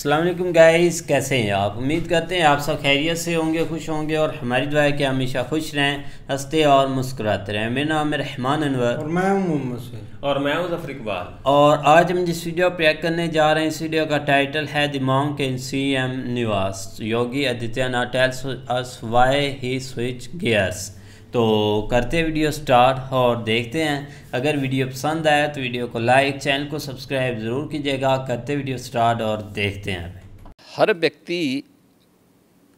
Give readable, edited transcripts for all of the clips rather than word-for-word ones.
अस्सलाम वालेकुम गाइस, कैसे हैं आप? उम्मीद करते हैं आप सब खैरियत से होंगे, खुश होंगे और हमारी दुआ है कि हमेशा खुश रहें, हंसते और मुस्कुराते रहें। मेरा नाम है रहमान अनवर और मैं हूं मोहम्मद हुसैन और मैं हूं ज़फ़र इकबाल। और आज हम जिस वीडियो पर रिएक्ट करने जा रहे हैं, इस वीडियो का टाइटल है द मॉन्क इन सीएम निवास। Yogi Adityanath tells us why he switch gears. तो करते वीडियो स्टार्ट और देखते हैं। अगर वीडियो पसंद आया तो वीडियो को लाइक, चैनल को सब्सक्राइब ज़रूर कीजिएगा। करते वीडियो स्टार्ट और देखते हैं। हर व्यक्ति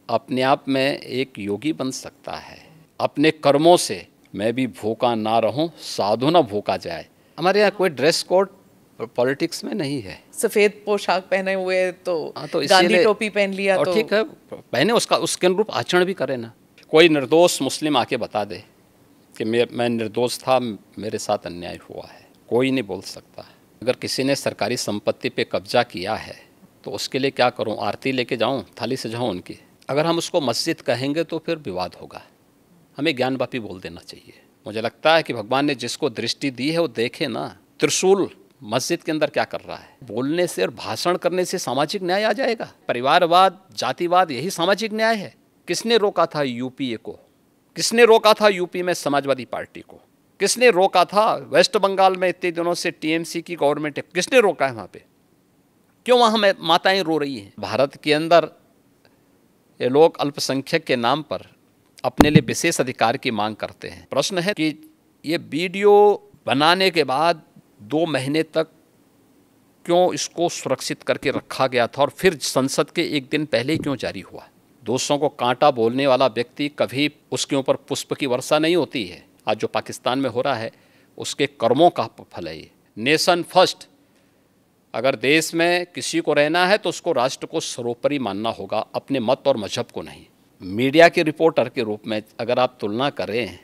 अपने आप में एक योगी बन सकता है। अपने कर्मों से मैं भी भूखा ना रहूं, साधु ना भूखा जाए। हमारे यहाँ कोई ड्रेस कोड पॉलिटिक्स में नहीं है। सफेद पोशाक पहने हुए तो इसीलिए गांधी टोपी पहन लिया और तो ठीक है, पहने उसके अनुरूप आचरण भी करे ना। कोई निर्दोष मुस्लिम आके बता दे कि मैं निर्दोष था, मेरे साथ अन्याय हुआ है, कोई नहीं बोल सकता। अगर किसी ने सरकारी संपत्ति पे कब्जा किया है तो उसके लिए क्या करूं? आरती लेके जाऊं, थाली सजाऊं उनकी? अगर हम उसको मस्जिद कहेंगे तो फिर विवाद होगा। हमें ज्ञानवापी बोल देना चाहिए। मुझे लगता है कि भगवान ने जिसको दृष्टि दी है वो देखे ना। त्रिशूल मस्जिद के अंदर क्या कर रहा है? बोलने से और भाषण करने से सामाजिक न्याय आ जाएगा? परिवारवाद, जातिवाद, यही सामाजिक न्याय है। किसने रोका था यूपीए को? किसने रोका था यूपी में समाजवादी पार्टी को? किसने रोका था वेस्ट बंगाल में इतने दिनों से टीएमसी की गवर्नमेंट है? किसने रोका है वहाँ पे? क्यों वहाँ माताएं रो रही हैं? भारत के अंदर ये लोग अल्पसंख्यक के नाम पर अपने लिए विशेष अधिकार की मांग करते हैं। प्रश्न है कि ये वीडियो बनाने के बाद 2 महीने तक क्यों इसको सुरक्षित करके रखा गया था और फिर संसद के एक दिन पहले क्यों जारी हुआ? दूसरों को कांटा बोलने वाला व्यक्ति कभी उसके ऊपर पुष्प की वर्षा नहीं होती है। आज जो पाकिस्तान में हो रहा है उसके कर्मों का फल है ये। Nation first. अगर देश में किसी को रहना है तो उसको राष्ट्र को सर्वोपरि मानना होगा, अपने मत और मजहब को नहीं। मीडिया के रिपोर्टर के रूप में अगर आप तुलना करें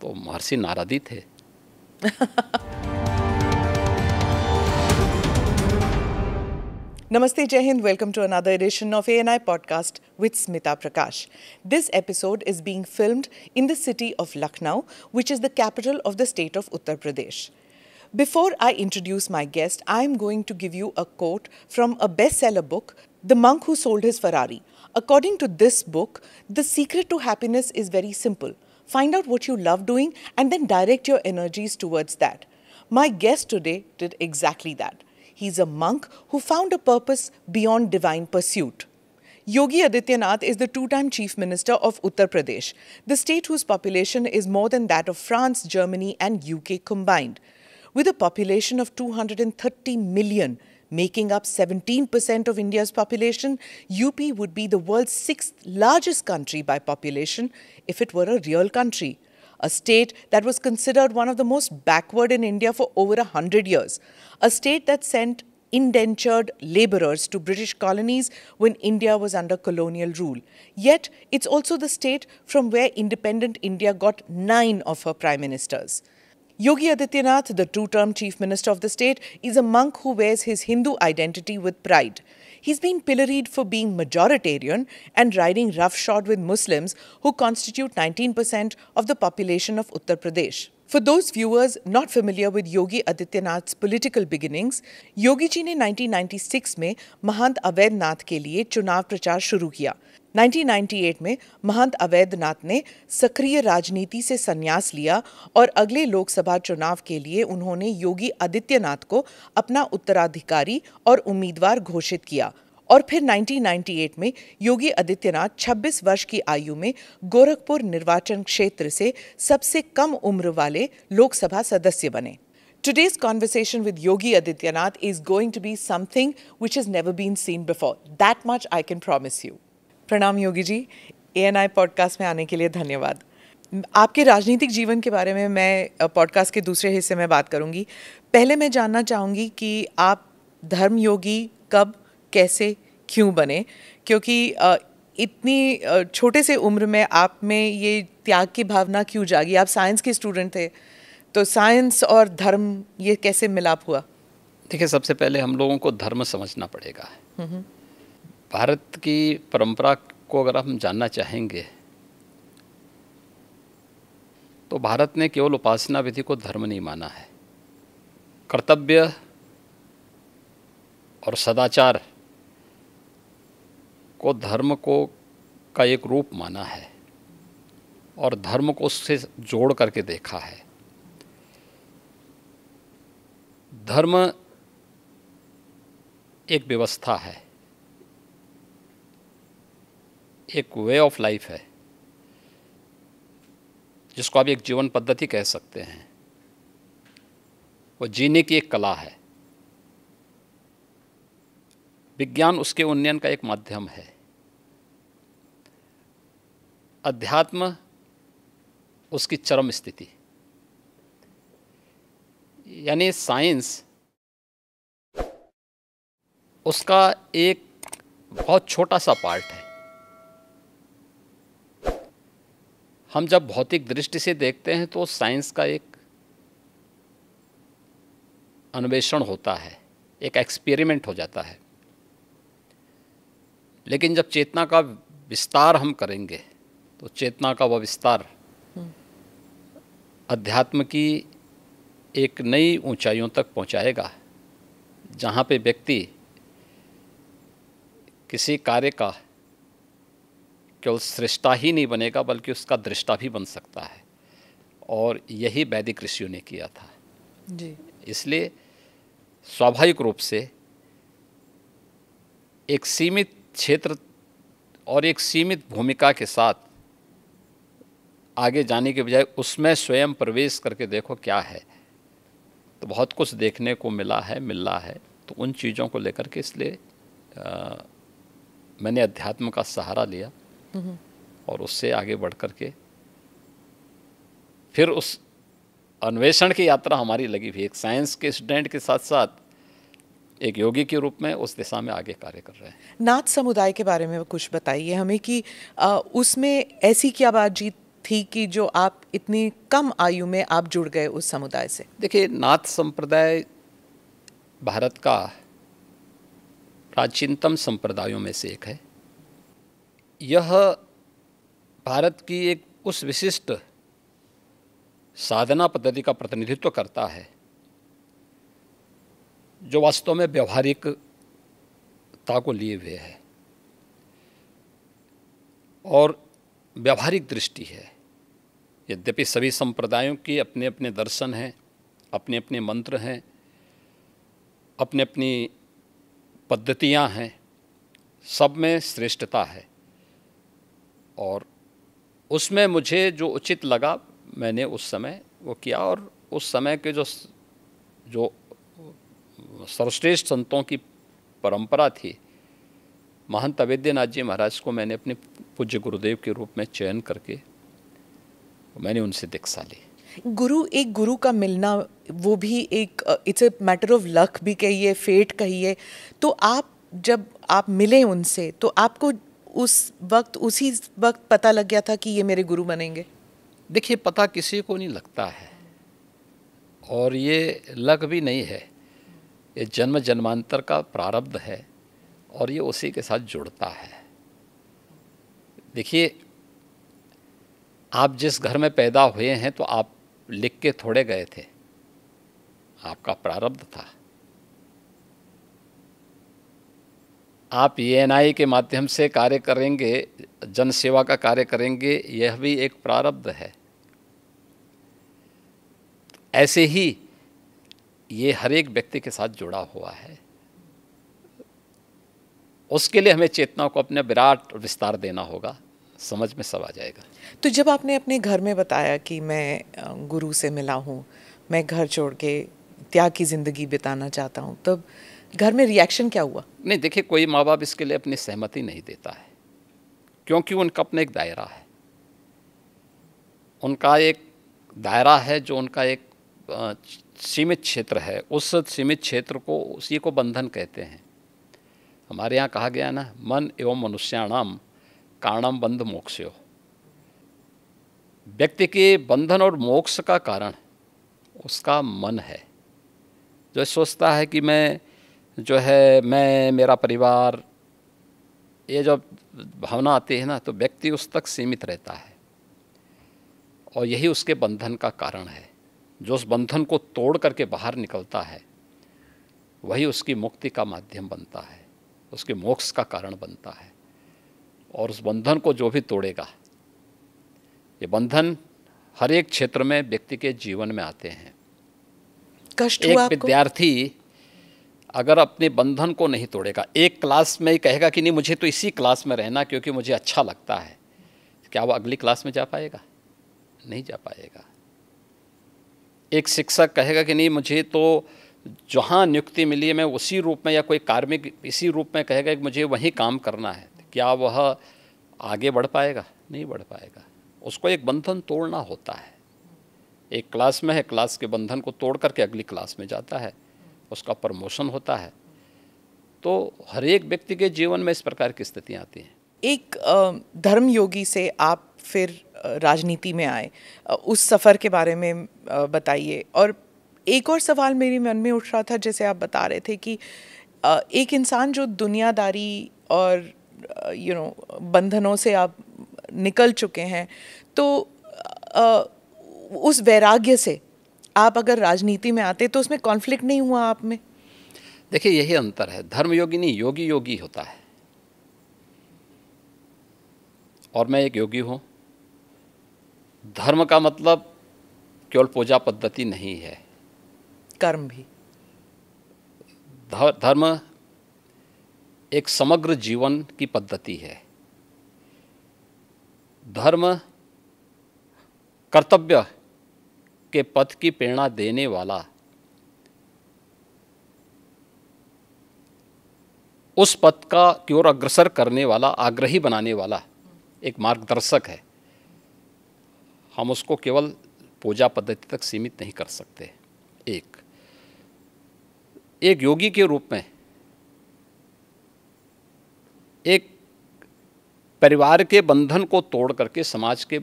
तो महर्षि नारद ही थे। Namaste, Jai Hind. Welcome to another edition of ANI podcast with Smita Prakash. This episode is being filmed in the city of Lucknow, which is the capital of the state of Uttar Pradesh. Before I introduce my guest, I am going to give you a quote from a bestseller book, The Monk Who Sold His Ferrari. According to this book, the secret to happiness is very simple. Find out what you love doing and then direct your energies towards that. My guest today did exactly that. He's a monk who found a purpose beyond divine pursuit. Yogi Adityanath is the 2-time Chief Minister of Uttar Pradesh, the state whose population is more than that of France, Germany and UK combined. With a population of 230 million, making up 17% of India's population, UP would be the world's 6th largest country by population if it were a real country. A state that was considered one of the most backward in India for over 100 years. A state that sent indentured labourers to British colonies when India was under colonial rule. Yet, it's also the state from where independent India got 9 of her prime ministers. Yogi Adityanath, the 2-term Chief Minister of the state, is a monk who wears his Hindu identity with pride. He's been pilloried for being majoritarian and riding roughshod with Muslims who constitute 19% of the population of Uttar Pradesh. For those viewers not familiar with Yogi Adityanath's political beginnings, Yogi ji ने 1996 में महंत अवैधनाथ के लिए चुनाव प्रचार शुरू किया। 1998 में महंत अवैधनाथ ने सक्रिय राजनीति से संन्यास लिया और अगले लोकसभा चुनाव के लिए उन्होंने योगी आदित्यनाथ को अपना उत्तराधिकारी और उम्मीदवार घोषित किया। और फिर 1998 में योगी आदित्यनाथ 26 वर्ष की आयु में गोरखपुर निर्वाचन क्षेत्र से सबसे कम उम्र वाले लोकसभा सदस्य बने। Today's conversation with Yogi Adityanath is going to be something which has never been seen before. That much I can promise you. प्रणाम योगी जी, ANI पॉडकास्ट में आने के लिए धन्यवाद। आपके राजनीतिक जीवन के बारे में मैं पॉडकास्ट के दूसरे हिस्से में बात करूंगी। पहले मैं जानना चाहूँगी कि आप धर्मयोगी कब, कैसे, क्यों बने? क्योंकि इतनी छोटे से उम्र में आप में ये त्याग की भावना क्यों जागी? आप साइंस के स्टूडेंट थे, तो साइंस और धर्म ये कैसे मिलाप हुआ? देखिए, सबसे पहले हम लोगों को धर्म समझना पड़ेगा। भारत की परंपरा को अगर हम जानना चाहेंगे तो भारत ने केवल उपासना विधि को धर्म नहीं माना है, कर्तव्य और सदाचार को धर्म को का एक रूप माना है और धर्म को उससे जोड़ करके देखा है। धर्म एक व्यवस्था है, एक वे ऑफ लाइफ है, जिसको आप एक जीवन पद्धति कह सकते हैं। वो जीने की एक कला है। विज्ञान उसके उन्नयन का एक माध्यम है। अध्यात्म उसकी चरम स्थिति, यानी साइंस उसका एक बहुत छोटा सा पार्ट है। हम जब भौतिक दृष्टि से देखते हैं तो साइंस का एक अन्वेषण होता है, एक एक्सपेरिमेंट हो जाता है। लेकिन जब चेतना का विस्तार हम करेंगे तो चेतना का वह विस्तार अध्यात्म की एक नई ऊंचाइयों तक पहुंचाएगा, जहां पे व्यक्ति किसी कार्य का केवल सृष्टा ही नहीं बनेगा बल्कि उसका दृष्टा भी बन सकता है। और यही वैदिक ऋषियों ने किया था जी। इसलिए स्वाभाविक रूप से एक सीमित क्षेत्र और एक सीमित भूमिका के साथ आगे जाने के बजाय उसमें स्वयं प्रवेश करके देखो क्या है, तो बहुत कुछ देखने को मिल रहा है। तो उन चीज़ों को लेकर के इसलिए मैंने अध्यात्म का सहारा लिया और उससे आगे बढ़ कर के फिर उस अन्वेषण की यात्रा हमारी लगी हुई। एक साइंस के स्टूडेंट के साथ साथ एक योगी के रूप में उस दिशा में आगे कार्य कर रहे हैं। नाथ समुदाय के बारे में कुछ बताइए हमें कि उसमें ऐसी क्या बात जीत थी कि जो आप इतनी कम आयु में आप जुड़ गए उस समुदाय से? देखिए, नाथ संप्रदाय भारत का प्राचीनतम संप्रदायों में से एक है। यह भारत की एक उस विशिष्ट साधना पद्धति का प्रतिनिधित्व करता है जो वास्तव में व्यवहारिकता को लिए हुए है और व्यवहारिक दृष्टि है। यद्यपि सभी संप्रदायों की अपने अपने दर्शन हैं, अपने अपने मंत्र हैं, अपनी अपनी पद्धतियाँ हैं, सब में श्रेष्ठता है और उसमें मुझे जो उचित लगा मैंने उस समय वो किया। और उस समय के जो सर्वश्रेष्ठ संतों की परंपरा थी, महंत अवेद्यनाथ जी महाराज को मैंने अपने पूज्य गुरुदेव के रूप में चयन करके मैंने उनसे दीक्षा ली। एक गुरु का मिलना वो भी एक it's a matter of luck भी कहिए, फेट कहिए। तो जब आप मिले उनसे तो आपको उसी वक्त पता लग गया था कि ये मेरे गुरु बनेंगे? देखिए, पता किसी को नहीं लगता है और ये लक भी नहीं है, ये जन्म जन्मांतर का प्रारब्ध है और ये उसी के साथ जुड़ता है। देखिए, आप जिस घर में पैदा हुए हैं तो आप लिख के थोड़े गए थे, आपका प्रारब्ध था। आप ENI के माध्यम से कार्य करेंगे, जन सेवा का कार्य करेंगे, यह भी एक प्रारब्ध है। ऐसे ही ये हर एक व्यक्ति के साथ जुड़ा हुआ है। उसके लिए हमें चेतना को अपने विराट विस्तार देना होगा, समझ में सब आ जाएगा। तो जब आपने अपने घर में बताया कि मैं गुरु से मिला हूँ, मैं घर छोड़ के त्याग की ज़िंदगी बिताना चाहता हूँ, तब घर में रिएक्शन क्या हुआ? नहीं, देखिए, कोई माँ बाप इसके लिए अपनी सहमति नहीं देता है, क्योंकि उनका अपना एक दायरा है। उनका एक दायरा है जो उनका एक सीमित क्षेत्र है। उस सीमित क्षेत्र को, उसी को बंधन कहते हैं। हमारे यहाँ कहा गया ना, मन एवं मनुष्याणाम कारणम बंध मोक्षयो। व्यक्ति के बंधन और मोक्ष का कारण उसका मन है, जो सोचता है कि मैं मेरा परिवार, ये जो भावना आती है ना, तो व्यक्ति उस तक सीमित रहता है और यही उसके बंधन का कारण है। जो उस बंधन को तोड़ करके बाहर निकलता है वही उसकी मुक्ति का माध्यम बनता है, उसके मोक्ष का कारण बनता है। और उस बंधन को जो भी तोड़ेगा, ये बंधन हर एक क्षेत्र में व्यक्ति के जीवन में आते हैं। कष्ट एक हुआ आपको? विद्यार्थी अगर अपने बंधन को नहीं तोड़ेगा, एक क्लास में ही कहेगा कि नहीं मुझे तो इसी क्लास में रहना क्योंकि मुझे अच्छा लगता है, क्या वो अगली क्लास में जा पाएगा? नहीं जा पाएगा। एक शिक्षक कहेगा कि नहीं मुझे तो जहाँ नियुक्ति मिली है मैं उसी रूप में, या कोई कार्मिक इसी रूप में कहेगा कि मुझे वहीं काम करना है, क्या वह आगे बढ़ पाएगा? नहीं बढ़ पाएगा। उसको एक बंधन तोड़ना होता है। एक क्लास में है, क्लास के बंधन को तोड़ करके अगली क्लास में जाता है, उसका प्रमोशन होता है। तो हर एक व्यक्ति के जीवन में इस प्रकार की स्थितियाँ आती हैं। एक धर्म योगी से आप फिर राजनीति में आए, उस सफ़र के बारे में बताइए। और एक और सवाल मेरे मन में उठ रहा था, जैसे आप बता रहे थे कि एक इंसान जो दुनियादारी और बंधनों से आप निकल चुके हैं, तो उस वैराग्य से आप अगर राजनीति में आते तो उसमें कॉन्फ्लिक्ट नहीं हुआ आप में? देखिए यही अंतर है, धर्मयोगी नहीं योगी योगी होता है, और मैं एक योगी हूँ। धर्म का मतलब केवल पूजा पद्धति नहीं है, कर्म भी। धर्म एक समग्र जीवन की पद्धति है। धर्म कर्तव्य के पथ की प्रेरणा देने वाला, उस पथ का की ओर अग्रसर करने वाला, आग्रही बनाने वाला एक मार्गदर्शक है। हम उसको केवल पूजा पद्धति तक सीमित नहीं कर सकते। एक योगी के रूप में एक परिवार के बंधन को तोड़ करके समाज के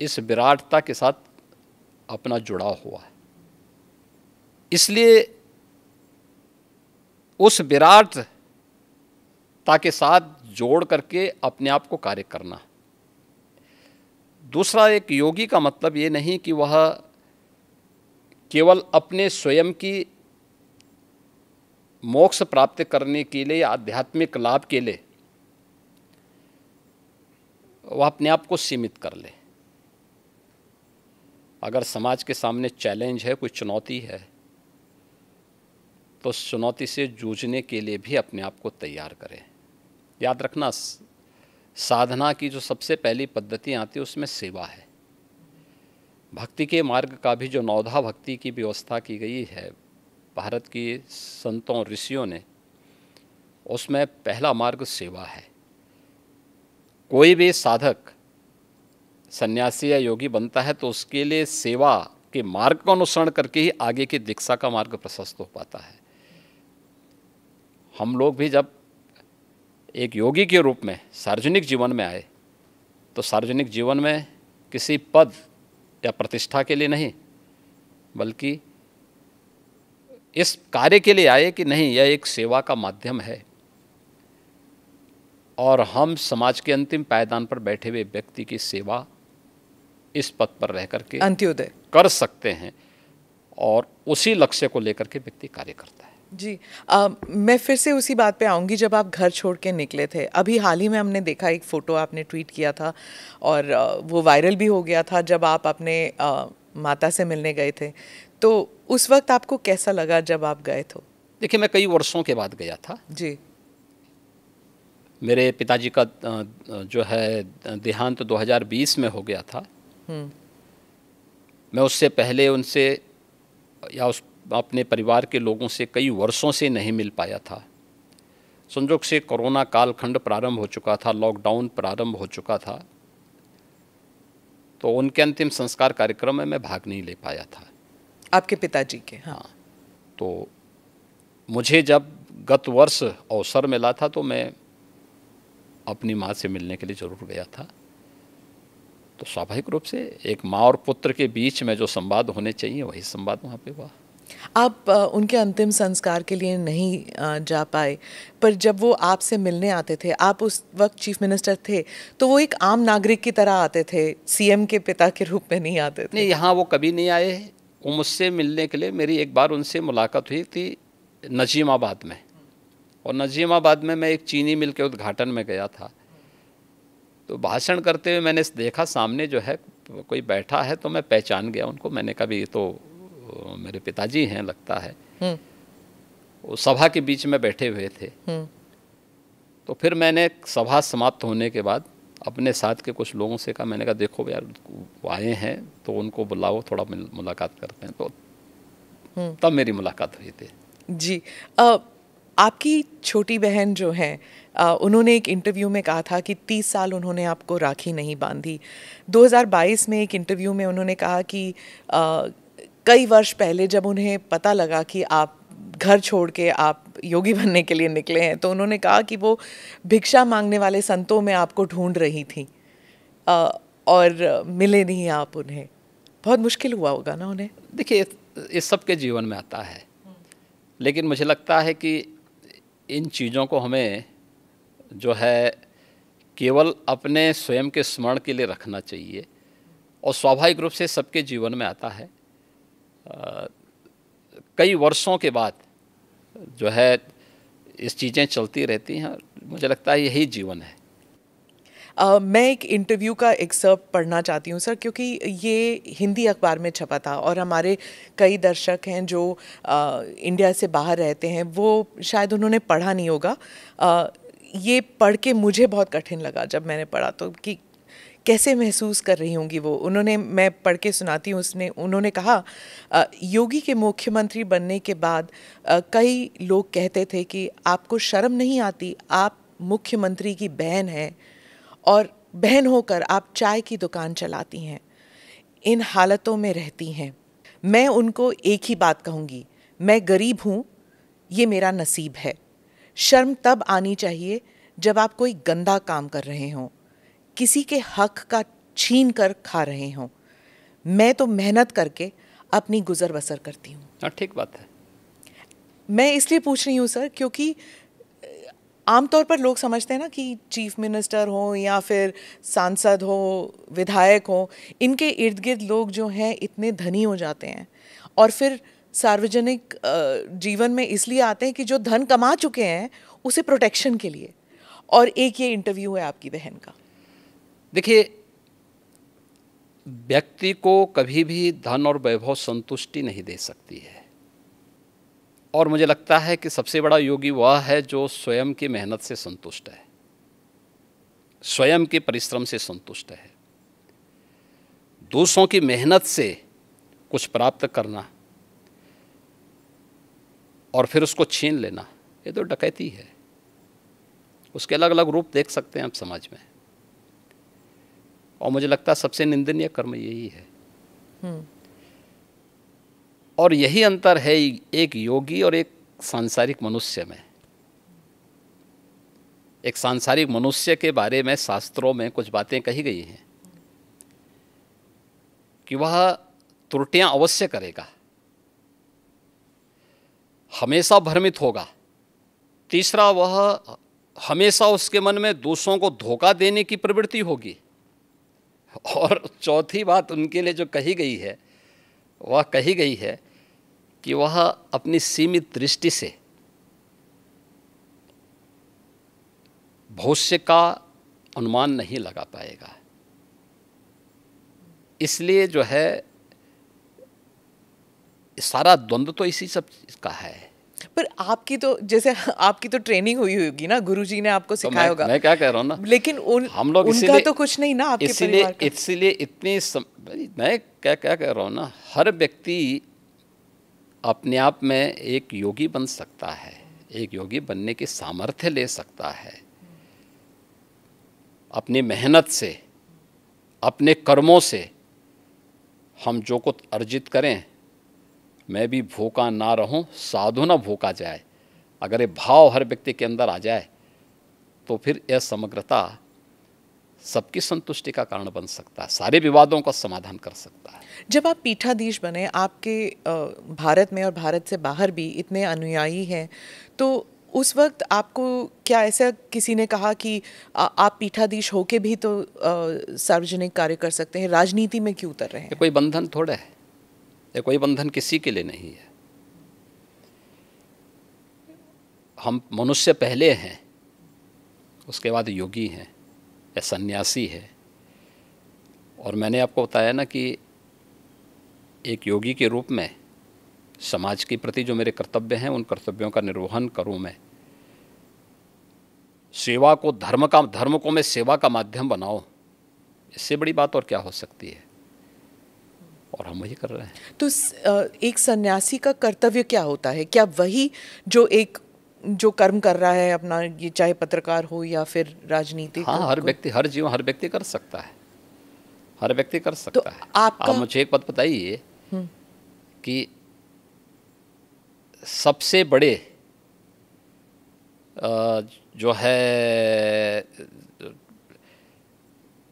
इस विराटता के साथ अपना जुड़ाव हुआ है। इसलिए उस विराटता के साथ जोड़ करके अपने आप को कार्य करना। दूसरा, एक योगी का मतलब ये नहीं कि वह केवल अपने स्वयं की मोक्ष प्राप्त करने के लिए, आध्यात्मिक लाभ के लिए वह अपने आप को सीमित कर ले। अगर समाज के सामने चैलेंज है, कोई चुनौती है, तो उस चुनौती से जूझने के लिए भी अपने आप को तैयार करें। याद रखना, साधना की जो सबसे पहली पद्धति आती है उसमें सेवा है। भक्ति के मार्ग का भी जो नौधा भक्ति की व्यवस्था की गई है भारत की संतों ऋषियों ने, उसमें पहला मार्ग सेवा है। कोई भी साधक सन्यासी या योगी बनता है तो उसके लिए सेवा के मार्ग का अनुसरण करके ही आगे की दीक्षा का मार्ग प्रशस्त हो पाता है। हम लोग भी जब एक योगी के रूप में सार्वजनिक जीवन में आए तो सार्वजनिक जीवन में किसी पद या प्रतिष्ठा के लिए नहीं, बल्कि इस कार्य के लिए आए कि नहीं, यह एक सेवा का माध्यम है और हम समाज के अंतिम पायदान पर बैठे हुए व्यक्ति की सेवा इस पद पर रह करके अंत्योदय कर सकते हैं, और उसी लक्ष्य को लेकर के व्यक्ति कार्य करता है। जी, मैं फिर से उसी बात पे आऊँगी। जब आप घर छोड़ के निकले थे, अभी हाल ही में हमने देखा एक फ़ोटो आपने ट्वीट किया था और वो वायरल भी हो गया था, जब आप अपने माता से मिलने गए थे। तो उस वक्त आपको कैसा लगा जब आप गए थे? देखिए, मैं कई वर्षों के बाद गया था जी। मेरे पिताजी का जो है देहांत 2020 में हो गया था। मैं उससे पहले उनसे या उस अपने परिवार के लोगों से कई वर्षों से नहीं मिल पाया था। संयोग से कोरोना कालखंड प्रारंभ हो चुका था, लॉकडाउन प्रारंभ हो चुका था, तो उनके अंतिम संस्कार कार्यक्रम में मैं भाग नहीं ले पाया था। आपके पिताजी के? हाँ। तो मुझे जब गत वर्ष अवसर मिला था तो मैं अपनी माँ से मिलने के लिए ज़रूर गया था। तो स्वाभाविक रूप से एक माँ और पुत्र के बीच में जो संवाद होने चाहिए वही संवाद वहाँ पे हुआ। आप उनके अंतिम संस्कार के लिए नहीं जा पाए, पर जब वो आपसे मिलने आते थे, आप उस वक्त चीफ मिनिस्टर थे, तो वो एक आम नागरिक की तरह आते थे, सीएम के पिता के रूप में नहीं आते थे। नहीं, यहाँ वो कभी नहीं आए। वो मुझसे मिलने के लिए, मेरी एक बार उनसे मुलाकात हुई थी नजीमाबाद में, और नजीमाबाद में मैं एक चीनी मिल के उद्घाटन में गया था। तो भाषण करते हुए मैंने देखा सामने जो है कोई बैठा है, तो मैं पहचान गया उनको। मैंने कहा भी ये तो मेरे पिताजी हैं लगता है। वो सभा के बीच में बैठे हुए थे। तो फिर मैंने सभा समाप्त होने के बाद अपने साथ के कुछ लोगों से कहा, मैंने कहा देखो यार वो आए हैं तो उनको बुलाओ, थोड़ा मुलाकात करते हैं। तो तब मेरी मुलाकात हुई थी। जी, आपकी छोटी बहन जो है, उन्होंने एक इंटरव्यू में कहा था कि 30 साल उन्होंने आपको राखी नहीं बांधी। 2022 में एक इंटरव्यू में उन्होंने कहा कि कई वर्ष पहले जब उन्हें पता लगा कि आप घर छोड़ के आप योगी बनने के लिए निकले हैं, तो उन्होंने कहा कि वो भिक्षा मांगने वाले संतों में आपको ढूंढ रही थी और मिले नहीं आप उन्हें। बहुत मुश्किल हुआ होगा ना उन्हें? देखिए, ये सबके जीवन में आता है, लेकिन मुझे लगता है कि इन चीज़ों को हमें जो है केवल अपने स्वयं के स्मरण के लिए रखना चाहिए, और स्वाभाविक रूप से सबके जीवन में आता है। कई वर्षों के बाद जो है इस चीज़ें चलती रहती हैं। मुझे लगता है यही जीवन है। मैं एक इंटरव्यू का एक्सर्प्ट पढ़ना चाहती हूँ सर, क्योंकि ये हिंदी अखबार में छपा था और हमारे कई दर्शक हैं जो इंडिया से बाहर रहते हैं, वो शायद उन्होंने पढ़ा नहीं होगा। ये पढ़ के मुझे बहुत कठिन लगा जब मैंने पढ़ा, तो कि कैसे महसूस कर रही होंगी वो। मैं पढ़ के सुनाती हूँ। उन्होंने कहा, योगी के मुख्यमंत्री बनने के बाद कई लोग कहते थे कि आपको शर्म नहीं आती, आप मुख्यमंत्री की बहन हैं और बहन होकर आप चाय की दुकान चलाती हैं, इन हालतों में रहती हैं। मैं उनको एक ही बात कहूँगी, मैं गरीब हूँ, ये मेरा नसीब है। शर्म तब आनी चाहिए जब आप कोई गंदा काम कर रहे हों, किसी के हक का छीन कर खा रहे हों। मैं तो मेहनत करके अपनी गुजर बसर करती हूँ। ठीक बात है। मैं इसलिए पूछ रही हूँ सर, क्योंकि आमतौर पर लोग समझते हैं ना कि चीफ मिनिस्टर हो या फिर सांसद हो, विधायक हो, इनके इर्द गिर्द लोग जो हैं इतने धनी हो जाते हैं और फिर सार्वजनिक जीवन में इसलिए आते हैं कि जो धन कमा चुके हैं उसे प्रोटेक्शन के लिए। और एक ये इंटरव्यू है आपकी बहन का। देखिए, व्यक्ति को कभी भी धन और वैभव संतुष्टि नहीं दे सकती है, और मुझे लगता है कि सबसे बड़ा योगी वह है जो स्वयं की मेहनत से संतुष्ट है, स्वयं के परिश्रम से संतुष्ट है। दूसरों की मेहनत से कुछ प्राप्त करना और फिर उसको छीन लेना, ये तो डकैती है। उसके अलग अलग रूप देख सकते हैं आप समाज में, और मुझे लगता है सबसे निंदनीय कर्म यही है। और यही अंतर है एक योगी और एक सांसारिक मनुष्य में। एक सांसारिक मनुष्य के बारे में शास्त्रों में कुछ बातें कही गई हैं कि वह त्रुटियां अवश्य करेगा, हमेशा भ्रमित होगा। तीसरा, वह हमेशा उसके मन में दूसरों को धोखा देने की प्रवृत्ति होगी। और चौथी बात उनके लिए जो कही गई है, वह कही गई है कि वह अपनी सीमित दृष्टि से भविष्य का अनुमान नहीं लगा पाएगा। इसलिए जो है सारा द्वंद्व तो इसी सब का है। पर आपकी तो ट्रेनिंग हुई होगी ना, गुरुजी ने आपको सिखाया होगा। मैं क्या कह रहा हूँ ना, लेकिन हम लोग उनका तो कुछ नहीं ना आपके परिवार का। इसलिए मैं क्या कह रहा हूँ ना, हर व्यक्ति अपने आप में एक योगी बन सकता है, एक योगी बनने की सामर्थ्य ले सकता है। अपनी मेहनत से, अपने कर्मों से हम जो कुछ अर्जित करें, मैं भी भूखा ना रहूं, साधु ना भूखा जाए, अगर ये भाव हर व्यक्ति के अंदर आ जाए तो फिर यह समग्रता सबकी संतुष्टि का कारण बन सकता है, सारे विवादों का समाधान कर सकता है। जब आप पीठाधीश बने, आपके भारत में और भारत से बाहर भी इतने अनुयायी हैं, तो उस वक्त आपको क्या ऐसा किसी ने कहा कि आप पीठाधीश होके भी तो सार्वजनिक कार्य कर सकते हैं, राजनीति में क्यों उतर रहे हैं? ये कोई बंधन थोड़ा है, ये कोई बंधन किसी के लिए नहीं है। हम मनुष्य पहले हैं, उसके बाद योगी हैं या सन्यासी है। और मैंने आपको बताया ना कि एक योगी के रूप में समाज के प्रति जो मेरे कर्तव्य हैं, उन कर्तव्यों का निर्वहन करूं मैं, सेवा को धर्म को मैं सेवा का माध्यम बनाऊं, इससे बड़ी बात और क्या हो सकती है? और हम वही कर रहे हैं। तो एक सन्यासी का कर्तव्य क्या होता है? क्या वही जो कर्म कर रहा है अपना, ये चाहे पत्रकार हो या फिर राजनीति? हाँ, हर व्यक्ति कर सकता है, हर व्यक्ति कर सकता तो है। आप मुझे एक बात बताइए कि सबसे बड़े जो है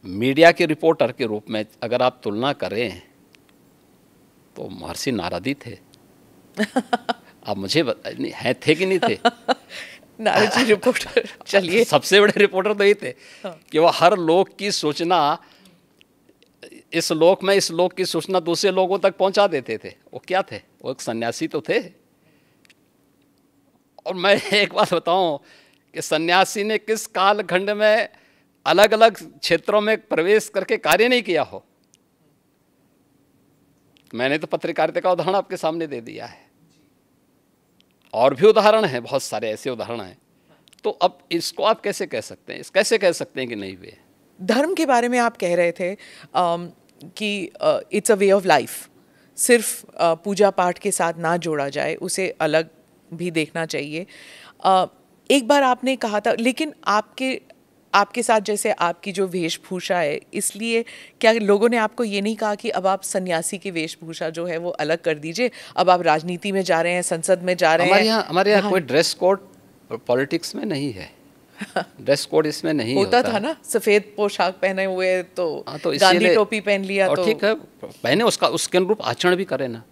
मीडिया के रिपोर्टर के रूप में अगर आप तुलना करें तो महर्षि नारद ही थे। आप मुझे हैं थे कि नहीं थे? नारद जी रिपोर्टर, चलिए सबसे बड़े रिपोर्टर तो ये थे कि वो हर लोक की सूचना, इस लोक की सूचना दूसरे लोगों तक पहुंचा देते थे। वो क्या थे? वो एक सन्यासी तो थे। और मैं एक बात बताऊं कि सन्यासी ने किस कालखंड में अलग अलग क्षेत्रों में प्रवेश करके कार्य नहीं किया हो। मैंने तो पत्रकारिता का उदाहरण आपके सामने दे दिया है, और भी उदाहरण हैं, बहुत सारे ऐसे उदाहरण हैं। तो अब इसको आप कैसे कह सकते हैं, कैसे कह सकते हैं कि नहीं हुए? धर्म के बारे में आप कह रहे थे कि it's a way of life, सिर्फ पूजा पाठ के साथ ना जोड़ा जाए, उसे अलग भी देखना चाहिए। एक बार आपने कहा था, लेकिन आपके साथ जैसे आपकी जो वेशभूषा है, इसलिए क्या लोगों ने आपको ये नहीं कहा कि अब आप सन्यासी की वेशभूषा जो है वो अलग कर दीजिए, अब आप राजनीति में जा रहे हैं, संसद में जा रहे हैं? हमारे यहाँ कोई ड्रेस कोड पॉलिटिक्स में नहीं है। ड्रेस कोड इसमें नहीं होता था ना, सफेद पोशाक पहने हुए तो, तो गांधी टोपी पहन लिया और तो ठीक है, पहने, उसके अनुरूप आचरण भी करे ना।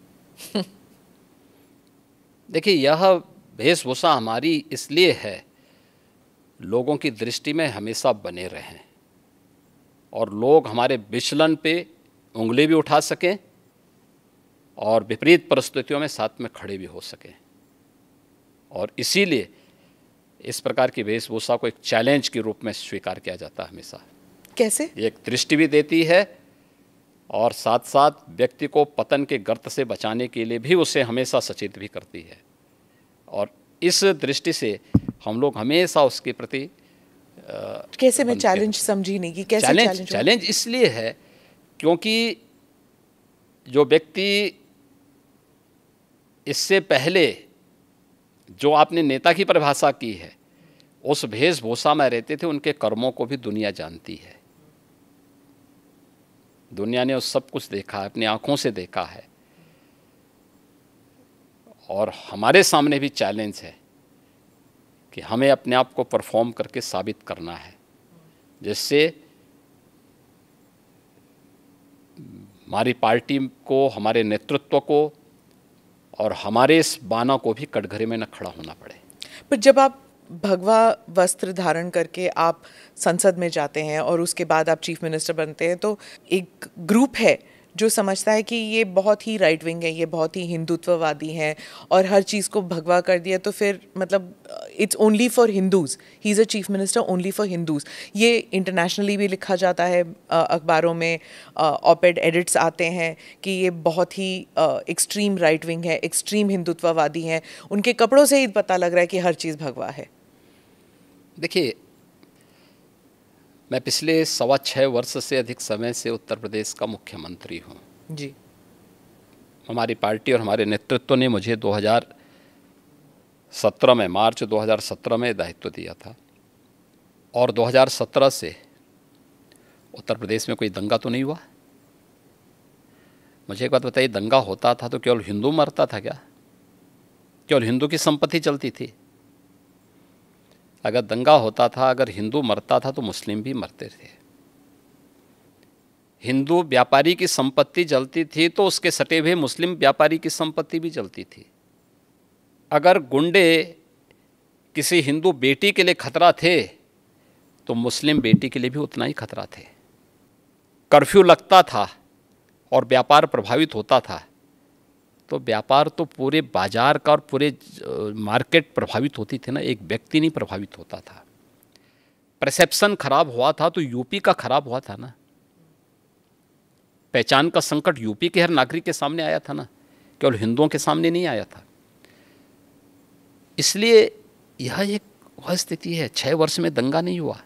देखिए, यह वेशभूषा हमारी इसलिए है, लोगों की दृष्टि में हमेशा बने रहें और लोग हमारे विचलन पे उंगली भी उठा सकें और विपरीत परिस्थितियों में साथ में खड़े भी हो सकें। और इसीलिए इस प्रकार की वेशभूषा को एक चैलेंज के रूप में स्वीकार किया जाता है हमेशा। कैसे? एक दृष्टि भी देती है और साथ साथ व्यक्ति को पतन के गर्त से बचाने के लिए भी उसे हमेशा सचेत भी करती है। और इस दृष्टि से हम लोग हमेशा उसके प्रति कैसे? मैं चैलेंज समझी नहीं कि कैसे चैलेंज इसलिए है क्योंकि जो व्यक्ति इससे पहले जो आपने नेता की परिभाषा की है, उस वेशभूषा में रहते थे, उनके कर्मों को भी दुनिया जानती है। दुनिया ने उस सब कुछ देखा है, अपनी आंखों से देखा है। और हमारे सामने भी चैलेंज है कि हमें अपने आप को परफॉर्म करके साबित करना है, जिससे हमारी पार्टी को, हमारे नेतृत्व को और हमारे इस बाना को भी कटघरे में न खड़ा होना पड़े। पर जब आप भगवा वस्त्र धारण करके आप संसद में जाते हैं और उसके बाद आप चीफ मिनिस्टर बनते हैं, तो एक ग्रुप है जो समझता है कि ये बहुत ही राइट विंग है, ये बहुत ही हिंदुत्ववादी हैं और हर चीज़ को भगवा कर दिया, तो फिर मतलब it's only for Hindus, he is a chief minister only for Hindus. ये इंटरनेशनली भी लिखा जाता है, अखबारों में ऑपेड एडिट्स आते हैं कि ये बहुत ही एक्सट्रीम राइट विंग है, एक्सट्रीम हिंदुत्ववादी हैं, उनके कपड़ों से ही पता लग रहा है कि हर चीज़ भगवा है। देखिए, मैं पिछले 6.25 वर्ष से अधिक समय से उत्तर प्रदेश का मुख्यमंत्री हूँ जी। हमारी पार्टी और हमारे नेतृत्व ने मुझे 2017 में, मार्च 2017 में दायित्व दिया था। और 2017 से उत्तर प्रदेश में कोई दंगा तो नहीं हुआ। मुझे एक बात बताइए, दंगा होता था तो केवल हिंदू मरता था क्या? केवल हिंदू की संपत्ति चलती थी? अगर दंगा होता था, अगर हिंदू मरता था तो मुस्लिम भी मरते थे। हिंदू व्यापारी की संपत्ति जलती थी तो उसके सटे हुए मुस्लिम व्यापारी की संपत्ति भी जलती थी। अगर गुंडे किसी हिंदू बेटी के लिए खतरा थे तो मुस्लिम बेटी के लिए भी उतना ही खतरा थे। कर्फ्यू लगता था और व्यापार प्रभावित होता था तो व्यापार तो पूरे बाजार का और पूरे मार्केट प्रभावित होती थी ना, एक व्यक्ति नहीं प्रभावित होता था। परसेप्शन खराब हुआ था तो यूपी का खराब हुआ था ना। पहचान का संकट यूपी के हर नागरिक के सामने आया था ना, केवल हिंदुओं के सामने नहीं आया था। इसलिए यह एक वह स्थिति है। 6 वर्ष में दंगा नहीं हुआ।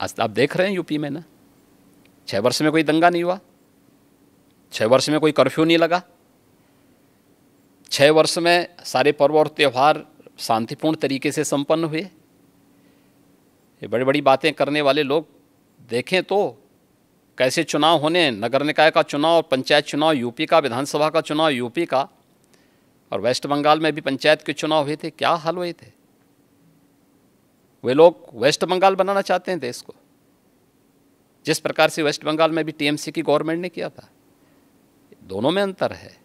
आज आप देख रहे हैं यूपी में ना, 6 वर्ष में कोई दंगा नहीं हुआ, 6 वर्ष में कोई कर्फ्यू नहीं लगा, 6 वर्ष में सारे पर्व और त्यौहार शांतिपूर्ण तरीके से संपन्न हुए। ये बड़ी बड़ी बातें करने वाले लोग देखें तो कैसे चुनाव होने, नगर निकाय का चुनाव और पंचायत चुनाव यूपी का, विधानसभा का चुनाव यूपी का, और वेस्ट बंगाल में भी पंचायत के चुनाव हुए थे, क्या हाल हुए थे। वे लोग वेस्ट बंगाल बनाना चाहते हैं देश को, जिस प्रकार से वेस्ट बंगाल में भी टीएमसी की गवर्नमेंट ने किया था। दोनों में अंतर है।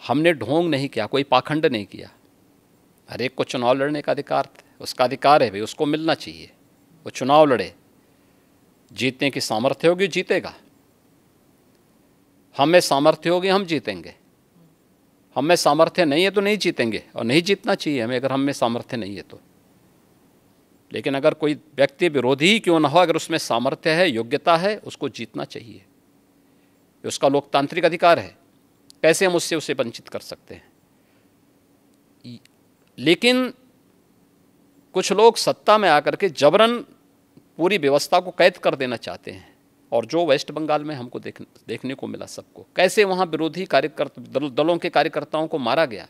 हमने ढोंग नहीं किया, कोई पाखंड नहीं किया। हर एक को चुनाव लड़ने का अधिकार, उसका अधिकार है भाई, उसको मिलना चाहिए। वो चुनाव लड़े, जीतने की सामर्थ्य होगी जीतेगा, हम में सामर्थ्य होगी हम जीतेंगे, हम में सामर्थ्य नहीं है तो नहीं जीतेंगे, और नहीं जीतना चाहिए हमें अगर हम में सामर्थ्य नहीं है तो। लेकिन अगर कोई व्यक्ति विरोधी ही क्यों ना हो, अगर उसमें सामर्थ्य है, योग्यता है, उसको जीतना चाहिए। ये उसका लोकतांत्रिक अधिकार है। कैसे हम उससे उसे वंचित कर सकते हैं। लेकिन कुछ लोग सत्ता में आकर के जबरन पूरी व्यवस्था को कैद कर देना चाहते हैं, और जो वेस्ट बंगाल में हमको देखने को मिला सबको, कैसे वहाँ विरोधी दलों के कार्यकर्ताओं को मारा गया।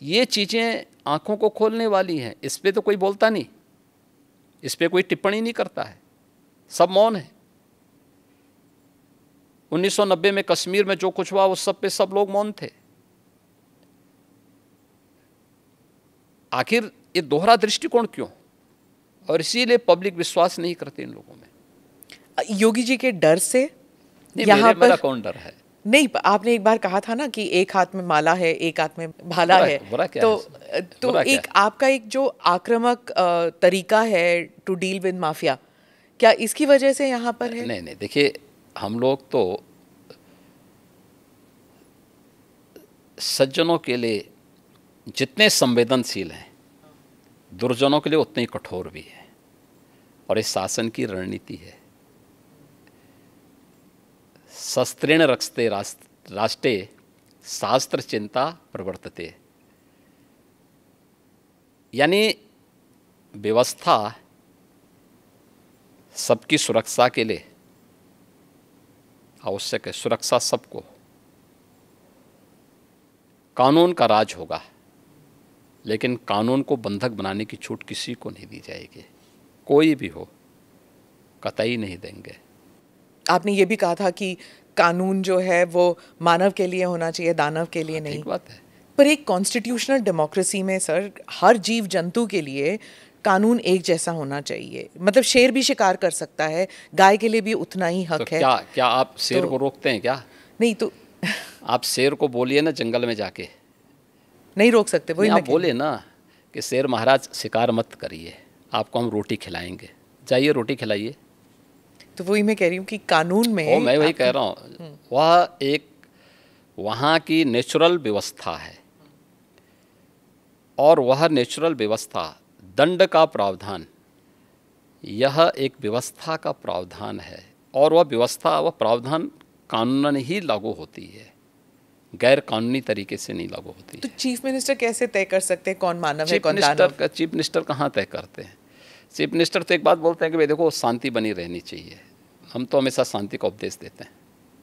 ये चीज़ें आंखों को खोलने वाली हैं। इस पे तो कोई बोलता नहीं, इस पे कोई टिप्पणी नहीं करता है, सब मौन है। 1990 में कश्मीर में जो कुछ हुआ उस सब पे सब लोग मौन थे। आखिर ये दोहरा दृष्टिकोण क्यों? और इसीलिए पब्लिक विश्वास नहीं करते इन लोगों में। योगी जी के डर से यहाँ मेरा कौन डर है? नहीं, आपने एक बार कहा था ना कि एक हाथ में माला है, एक हाथ में भाला है। तो एक आपका एक जो आक्रामक तरीका है टू डील विद माफिया, क्या इसकी वजह से यहाँ पर है? नहीं, देखिए, हम लोग तो सज्जनों के लिए जितने संवेदनशील हैं, दुर्जनों के लिए उतने ही कठोर भी है। और इस शासन की रणनीति है, शस्त्रेण रक्षते राष्ट्रे शास्त्र चिंता प्रवर्तते। यानी व्यवस्था सबकी सुरक्षा के लिए आवश्यक है। सुरक्षा सबको, कानून का राज होगा, लेकिन कानून को बंधक बनाने की छूट किसी को नहीं दी जाएगी। कोई भी हो, कतई नहीं देंगे। आपने ये भी कहा था कि कानून जो है वो मानव के लिए होना चाहिए, दानव के लिए नहीं। ठीक बात है। पर एक कॉन्स्टिट्यूशनल डेमोक्रेसी में सर, हर जीव जंतु के लिए कानून एक जैसा होना चाहिए। मतलब शेर भी शिकार कर सकता है, गाय के लिए भी उतना ही हक है। क्या आप शेर को रोकते हैं क्या? नहीं तो आप शेर को बोलिए ना जंगल में जाके, नहीं रोक सकते। वही आप बोले ना कि शेर महाराज शिकार मत करिए, आपको हम रोटी खिलाएंगे, जाइए रोटी खिलाइए। तो वही मैं कह रही हूँ कि कानून में मैं वही कह रहा हूँ, वह एक वहाँ की नेचुरल व्यवस्था है, और वह नेचुरल व्यवस्था, दंड का प्रावधान, यह एक व्यवस्था का प्रावधान है। और वह व्यवस्था, वह प्रावधान कानूनन ही लागू होती है, गैर कानूनी तरीके से नहीं लागू होती। तो चीफ मिनिस्टर कैसे तय कर सकते हैं कौन मानव है कौन दानव? चीफ मिनिस्टर कहाँ तय करते हैं? चीफ मिनिस्टर तो एक बात बोलते हैं कि भाई देखो शांति बनी रहनी चाहिए। हम तो हमेशा शांति का उपदेश देते हैं।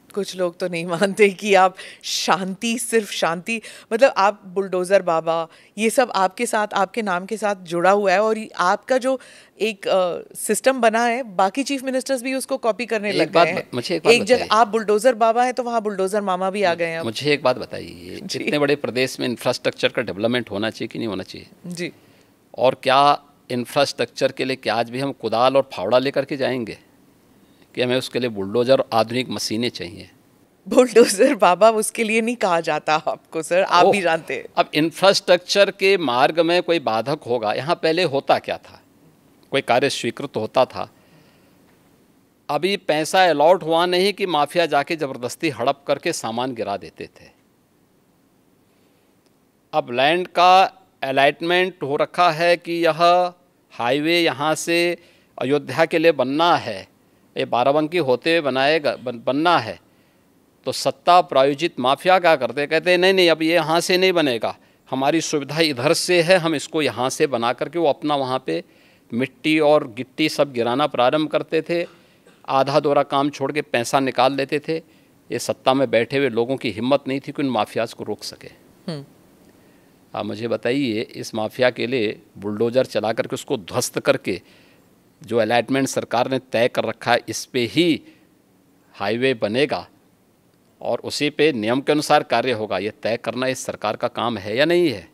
कुछ लोग तो नहीं मानते कि आप शांति, सिर्फ शांति, मतलब आप बुलडोज़र बाबा, ये सब आपके साथ, आपके नाम के साथ जुड़ा हुआ है, और आपका जो एक सिस्टम बना है, बाकी चीफ मिनिस्टर्स भी उसको कॉपी करने लग गए हैं। मुझे एक जब आप बुलडोज़र बाबा हैं तो वहाँ बुलडोज़र मामा भी आ गए हैं। मुझे एक बात बताइए, इतने बड़े प्रदेश में इंफ्रास्ट्रक्चर का डेवलपमेंट होना चाहिए कि नहीं होना चाहिए? जी। और क्या इंफ्रास्ट्रक्चर के लिए क्या आज भी हम कुदाल और फावड़ा लेकर के जाएंगे? कि हमें उसके लिए बुलडोज़र और आधुनिक मशीनें चाहिए। बुलडोजर बाबा उसके लिए नहीं कहा जाता आपको सर, आप भी जानते हैं। अब इंफ्रास्ट्रक्चर के मार्ग में कोई बाधक होगा, यहाँ पहले होता क्या था, कोई कार्य स्वीकृत होता था, अभी पैसा अलॉट हुआ नहीं कि माफिया जाके ज़बरदस्ती हड़प करके सामान गिरा देते थे। अब लैंड का अलॉटमेंट हो रखा है कि यह हाईवे यहाँ से अयोध्या के लिए बनना है, ये बाराबंकी होते हुए बनना है, तो सत्ता प्रायोजित माफिया क्या करते, कहते हैं नहीं अब ये यहाँ से नहीं बनेगा, हमारी सुविधा इधर से है, हम इसको यहाँ से बना करके वो अपना वहाँ पे मिट्टी और गिट्टी सब गिराना प्रारंभ करते थे, आधा दोरा काम छोड़ के पैसा निकाल लेते थे। ये सत्ता में बैठे हुए लोगों की हिम्मत नहीं थी कि उन माफियाज को रोक सके। आप मुझे बताइए, इस माफिया के लिए बुलडोज़र चला करके उसको ध्वस्त करके जो अलॉटमेंट सरकार ने तय कर रखा है इस पे ही हाईवे बनेगा और उसी पे नियम के अनुसार कार्य होगा, ये तय करना इस सरकार का काम है या नहीं है?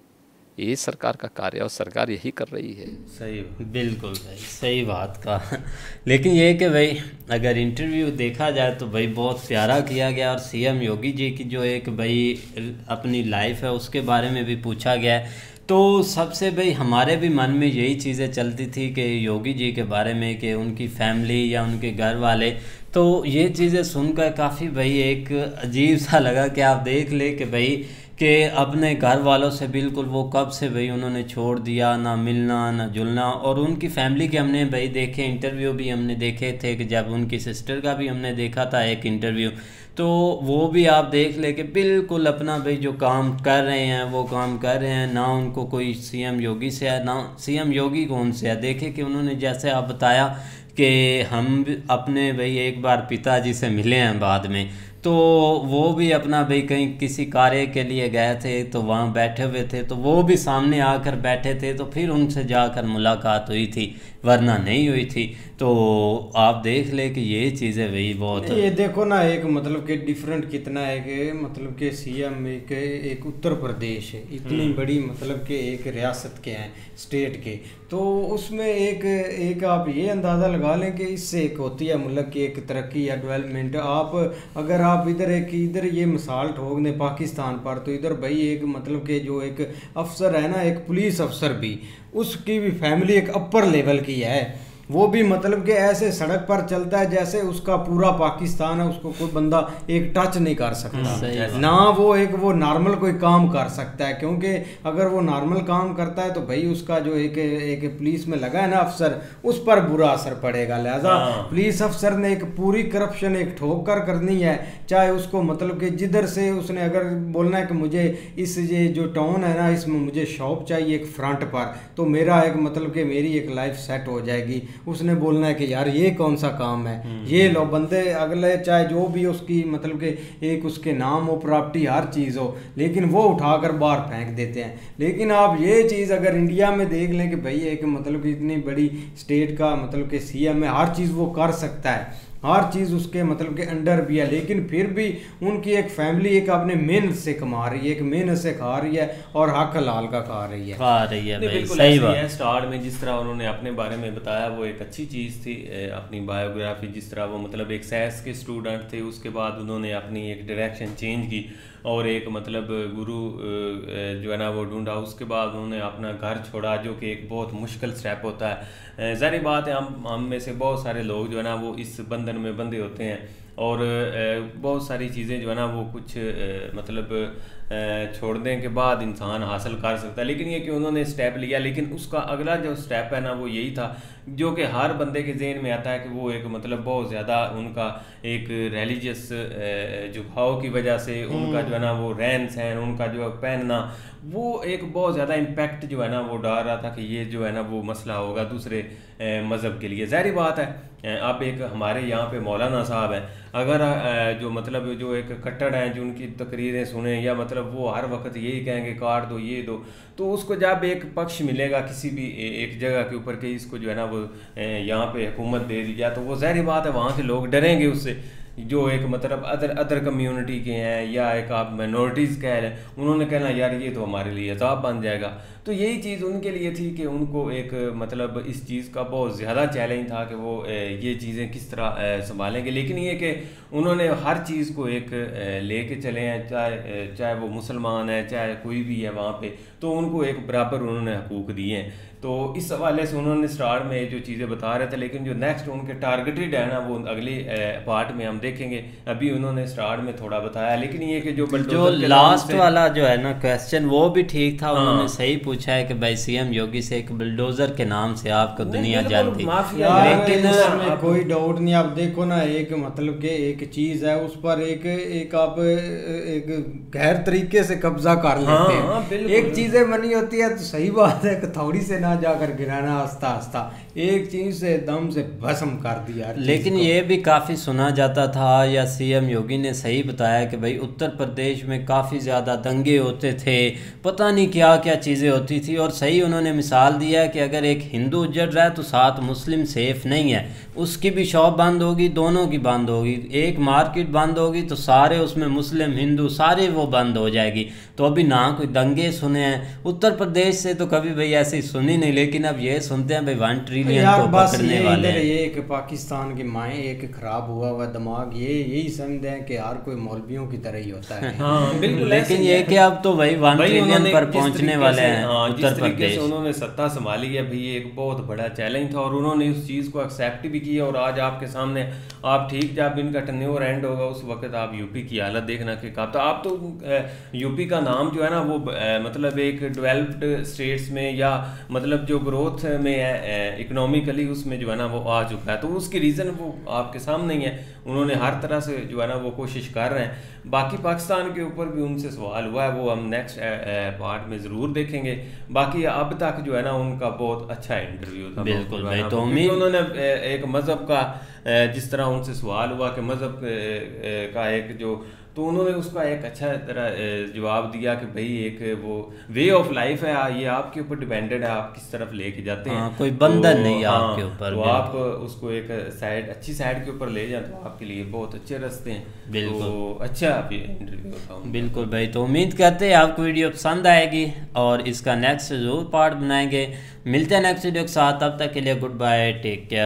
यही सरकार का कार्य है और सरकार यही कर रही है। सही, बिल्कुल भाई सही बात का। लेकिन ये कि भाई अगर इंटरव्यू देखा जाए तो भाई बहुत प्यारा किया गया, और सीएम योगी जी की जो एक भाई अपनी लाइफ है उसके बारे में भी पूछा गया है। तो सबसे भाई हमारे भी मन में यही चीज़ें चलती थी कि योगी जी के बारे में, कि उनकी फैमिली या उनके घर वाले, तो ये चीज़ें सुनकर काफ़ी भाई एक अजीब सा लगा कि आप देख ले कि भाई कि अपने घर वालों से बिल्कुल वो कब से भाई उन्होंने छोड़ दिया, ना मिलना ना जुलना। और उनकी फैमिली के हमने भाई देखे इंटरव्यू भी हमने देखे थे, कि जब उनकी सिस्टर का भी हमने देखा था एक इंटरव्यू, तो वो भी आप देख ले कि बिल्कुल अपना भाई जो काम कर रहे हैं वो काम कर रहे हैं, ना उनको कोई सीएम योगी से है ना सीएम योगी को उनसे है। देखे कि उन्होंने जैसे आप बताया कि हम अपने भाई एक बार पिताजी से मिले हैं बाद में, तो वो भी अपना भाई कहीं किसी कार्य के लिए गए थे तो वहाँ बैठे हुए थे, तो वो भी सामने आकर बैठे थे, तो फिर उनसे जाकर मुलाकात हुई थी, वरना नहीं हुई थी। तो आप देख ले कि ये चीज़ें भाई बहुत, ये देखो ना, एक मतलब कि डिफरेंट कितना है कि मतलब कि सीएम एक उत्तर प्रदेश है, इतनी बड़ी मतलब कि एक रियासत के हैं, स्टेट के, तो उसमें एक आप ये अंदाज़ा लगा लें कि इससे एक होती है मुल्क की एक तरक्की या डेवलपमेंट। आप अगर आप इधर ये मिसाल ठोक दें पाकिस्तान पर, तो इधर भाई एक मतलब कि जो एक अफसर है ना, एक पुलिस अफसर भी, उसकी भी फैमिली एक अपर लेवल की है, वो भी मतलब कि ऐसे सड़क पर चलता है जैसे उसका पूरा पाकिस्तान है, उसको कोई बंदा एक टच नहीं कर सकता, ना वो नॉर्मल कोई काम कर सकता है, क्योंकि अगर वो नॉर्मल काम करता है तो भाई उसका जो एक पुलिस में लगा है ना अफसर, उस पर बुरा असर पड़ेगा। लिहाजा पुलिस अफसर ने एक पूरी करप्शन एक ठोक कर करनी है, चाहे उसको मतलब कि जिधर से उसने अगर बोलना है कि मुझे ये जो टाउन है ना इसमें मुझे शॉप चाहिए एक फ्रंट पर, तो मेरा एक मतलब कि मेरी एक लाइफ सेट हो जाएगी, उसने बोलना है कि यार ये कौन सा काम है, ये लो बंदे अगले चाहे जो भी उसकी मतलब कि एक उसके नाम हो, प्रॉपर्टी, हर चीज़ हो, लेकिन वो उठाकर बाहर फेंक देते हैं। लेकिन आप ये चीज़ अगर इंडिया में देख लें कि भाई एक मतलब कि इतनी बड़ी स्टेट का मतलब कि सीएम है, हर चीज़ वो कर सकता है, हर चीज़ उसके मतलब के अंडर भी है, लेकिन फिर भी उनकी एक फैमिली एक अपने मेहनत से कमा रही है, एक मेहनत से खा रही है और हक हलाल का खा रही है भाई, सही बात है। स्टार्ट में जिस तरह उन्होंने अपने बारे में बताया वो एक अच्छी चीज़ थी, अपनी बायोग्राफी, जिस तरह वो मतलब एक साइंस के स्टूडेंट थे, उसके बाद उन्होंने अपनी एक डायरेक्शन चेंज की और एक मतलब गुरु जो है ना वो ढूंढा, उसके बाद उन्होंने अपना घर छोड़ा, जो कि एक बहुत मुश्किल स्टेप होता है। ज़ाहिर बात है हम में से बहुत सारे लोग जो है ना वो इस बंधन में बंधे होते हैं और बहुत सारी चीज़ें जो है ना वो कुछ मतलब छोड़ने के बाद इंसान हासिल कर सकता है, लेकिन ये कि उन्होंने स्टेप लिया, लेकिन उसका अगला जो स्टेप है ना वो यही था जो कि हर बंदे के ज़हन में आता है कि वो एक मतलब बहुत ज़्यादा उनका एक रिलीजियस झुकाव की वजह से उनका जो है ना वो रहन सहन, उनका जो पहनना, वो एक बहुत ज़्यादा इम्पैक्ट जो है ना वो डाल रहा था कि ये जो है ना वो मसला होगा दूसरे मज़हब के लिए। ज़ाहिर बात है, आप एक हमारे यहाँ पे मौलाना साहब हैं, अगर जो मतलब जो एक कट्टर हैं जो उनकी तकरीरें सुने या मतलब वो हर वक्त यही कहेंगे काट दो ये दो, तो उसको जब एक पक्ष मिलेगा किसी भी एक जगह के ऊपर कि इसको जो है ना वो यहाँ पे हुकूमत दे दी जाए, तो वो ज़ाहिर बात है वहाँ से लोग डरेंगे उससे। जो एक मतलब अदर कम्युनिटी के हैं या एक आप माइनॉरिटीज़ कह रहे हैं, उन्होंने कहना यार ये तो हमारे लिए अजाब बन जाएगा। तो यही चीज़ उनके लिए थी कि उनको एक मतलब इस चीज़ का बहुत ज़्यादा चैलेंज था कि वो ये चीज़ें किस तरह संभालेंगे। लेकिन ये कि उन्होंने हर चीज़ को एक लेके चले हैं, चाहे वो मुसलमान है चाहे कोई भी है वहाँ पे, तो उनको एक बराबर उन्होंने हकूक़ दिए हैं। तो इस हवाले से उन्होंने स्टार्ट में जो चीज़ें बता रहे थे, लेकिन जो नेक्स्ट उनके टारगेटेड है ना वो अगले पार्ट में हम देखेंगे। अभी उन्होंने स्टार्ट में थोड़ा बताया, लेकिन ये कि जो लास्ट वाला जो है ना क्वेश्चन वो भी ठीक था। उन्होंने सही पूछा है कि भाई सीएम योगी से एक बुलडोजर के नाम से आपको दुनिया जानती, लेकिन इसमें कोई डाउट नहीं। आप देखो ना, एक मतलब के एक चीज़ है उस पर एक आप एक गैर तरीके से कब्जा कर लेते हैं। एक चीज़ें बनी होती है तो सही बात है कि थोड़ी से ना जाकर गिराना, आस्ता आस्ता एक चीज से दम से भस्म कर दिया। लेकिन ये भी काफ़ी सुना जाता था, या सीएम योगी ने सही बताया कि भाई उत्तर प्रदेश में काफ़ी ज़्यादा दंगे होते थे, पता नहीं क्या क्या चीज़ें होती थी। और सही उन्होंने मिसाल दिया है कि अगर एक हिंदू उजड़ रहा है तो साथ मुस्लिम सेफ नहीं है, उसकी भी शॉप बंद होगी, दोनों की बंद होगी। एक मार्केट बंद होगी तो सारे उसमें मुस्लिम हिंदू सारे वो बंद हो जाएगी। तो अभी ना कोई दंगे सुने हैं उत्तर प्रदेश से, तो कभी भाई ऐसी सुनी नहीं। लेकिन अब ये सुनते हैं भाई 1 ट्रिलियन को पकड़ने वाले हैं। ये कि पाकिस्तान के माए एक खराब हुआ हुआ दिमाग यही समझते हैं कि यार कोई मौलवियों की तरह ही होता है। हाँ बिल्कुल। लेकिन ये कि अब तो भाई 1 ट्रिलियन पर पहुंचने वाले हैं उत्तर प्रदेश। उन्होंने सत्ता संभाली है भाई, एक बहुत बड़ा चैलेंज था और उन्होंने उस चीज़ को एक्सेप्ट भी किया। और आज आपके सामने आप ठीक जब इनका टर्नओवर एंड होगा उस वक्त आप यूपी की हालत देखना कि कब। तो आप तो यूपी का नाम जो है ना वो मतलब एक डेवलप्ड स्टेट्स में या मतलब जो ग्रोथ में है इकोनॉमिकली उसमें जो है ना वो आ चुका है। तो उसकी रीज़न वो आपके सामने ही है। उन्होंने हर तरह से जो है ना वो कोशिश कर रहे हैं। बाकी पाकिस्तान के ऊपर भी उनसे सवाल हुआ है, वो हम नेक्स्ट पार्ट में ज़रूर देखेंगे। बाकी अब तक जो है ना उनका बहुत अच्छा इंटरव्यू था। बिल्कुल भाई, तो उन्होंने एक मज़हब का जिस तरह उनसे सवाल हुआ कि मज़हब का एक जो, तो उन्होंने उसका एक अच्छा तरह जवाब दिया कि भाई एक वो वे ऑफ लाइफ है, ये आपके ऊपर डिपेंडेड है, आप किस तरफ लेके जाते हैं। कोई बंधन नहीं है आपके ऊपर। तो आप उसको एक साइड अच्छी साइड के ऊपर ले जाए तो आपके लिए बहुत अच्छे रास्ते हैं। बिल्कुल, तो अच्छा इंटरव्यू था। बिल्कुल भाई, तो उम्मीद करते हैं आपको वीडियो पसंद आएगी और इसका नेक्स्ट जरूर पार्ट बनाएंगे। मिलते हैं नेक्स्ट वीडियो के साथ, तब तक के लिए गुड बाय, टेक केयर।